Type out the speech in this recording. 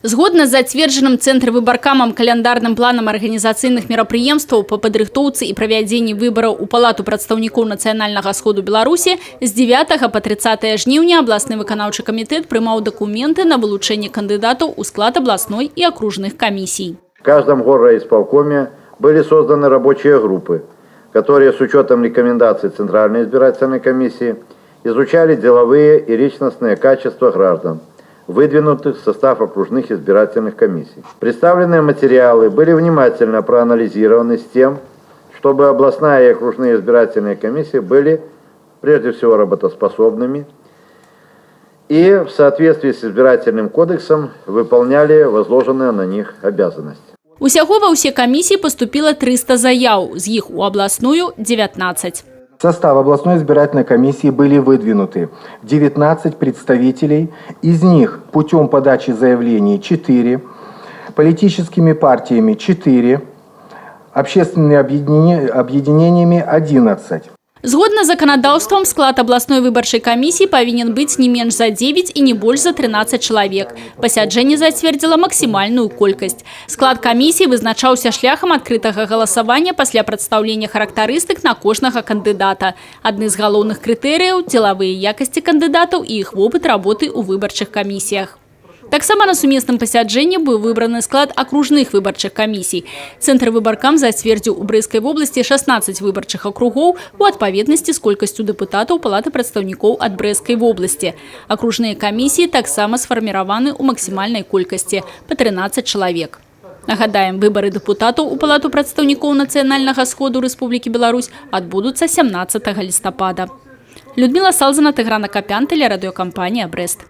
Згодна з зацверджаным Цэнтрвыбаркамам каляндарным планам арганізацыйных мерапрыемстваў па падрыхтоўцы і правядзенні выбараў у Палату прадстаўнікоў нацыянальнага сходу Беларусі з 9 па 30 жніўня абласны выканаўчы камітэт прымаў дакументы на вылучэнне кандыдатаў у склад абласной і акружных комиссий. В каждом горрайисполкоме были созданы рабочие группы, которые с учетом рекомендаций Центральной избирательной комиссии изучали деловые и личностные качества граждан, выдвинутых в состав окружных избирательных комиссий. Представленные материалы были внимательно проанализированы с тем, чтобы областная и окружные избирательные комиссии были прежде всего работоспособными и в соответствии с избирательным кодексом выполняли возложенные на них обязанности. Усяго ва ўсе камісіі поступило 300 заяў, з іх у абласную 19. В состав областной избирательной комиссии были выдвинуты 19 представителей, из них путем подачи заявлений 4, политическими партиями 4, общественными объединениями 11. Згодна з заканадаўствам, склад абласной выбарчай камісіі павінен быць не менш за 9 і не больш за 13 чалавек. Пасяджэнне зацвердзіла максімальную колькасць. Склад камісіі вызначаўся шляхам адкрытага галасавання пасля прадстаўлення характарыстык на кожнага кандыдата. Адны з галоўных крытэрыяў – дзелавыя якасці кандыдатаў і іх вопыт работы ў выбарчых камісіях. Таксама на сумесным пасяджэнні быў выбраны склад акружных выбарчых камісій. Цэнтрвыбаркам зацвердзіў у Брэскай вобласці 16 выбарчых акругоў у адпаведнасці з колькасцю дэпутатаў Палаты прадстаўнікоў ад Брэскай вобласці. Акружныя камісіі таксама сфарміраваны ў максімальнай колькасці па 13 чалавек. Нагадаем, выбары дэпутатаў у Палату прадстаўнікоў нацыянальнага сходу Рэспублікі Беларусь адбудуцца 17 лістапада. Людмила Салзана, Тыгран Акопян, телерадиокомпания «Брест».